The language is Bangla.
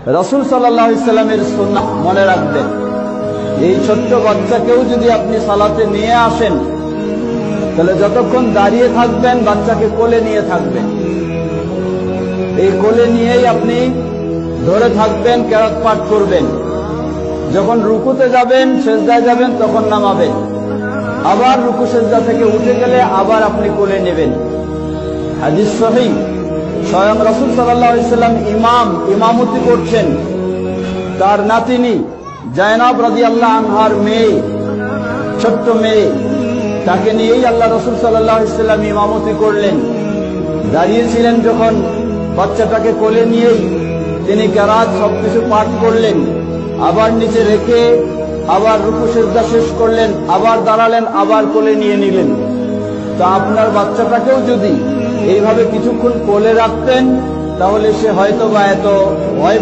রাসূল সাল্লাল্লাহু আলাইহি ওয়াসাল্লামের সুন্নাহ মনে রাখবেন। এই ছোট্ট বাচ্চাকেও যদি আপনি সালাতে নিয়ে আসেন, তাহলে যতক্ষণ দাঁড়িয়ে থাকবেন বাচ্চাকে কোলে নিয়ে থাকবেন। এই কোলে নিয়েই আপনি ধরে থাকবেন, কেরাত পাঠ করবেন। যখন রুকুতে যাবেন, সেজদায় যাবেন, তখন নামাবেন। আবার রুকু সেজদা থেকে উঠে গেলে আবার আপনি কোলে নেবেন। হাদিস সহিহ। স্বয়ং রাসূল সাল্লাল্লাহু আলাইহি ওয়াসাল্লাম ইমামতি করছেন। তার নাতিনী জায়নাব রাদিয়াল্লাহু আনহার মেয়ে, ছোট্ট মেয়ে, তাকে নিয়েই আল্লাহ রাসূল সাল্লাল্লাহু আলাইহি ওয়াসাল্লাম ইমামতি করলেন। দাঁড়িয়েছিলেন যখন, বাচ্চাটাকে কোলে নিয়েই তিনি কেরাত সবকিছু পাঠ করলেন। আবার নিচে রেখে আবার রুকু সিজদা শেষ করলেন, আবার দাঁড়ালেন, আবার কোলে নিয়ে নিলেন। তা আপনার বাচ্চাটাকেও যদি এইভাবে কিছুক্ষণ কোলে রাখতেন, তাহলে সে হয়তো বা এত ভয়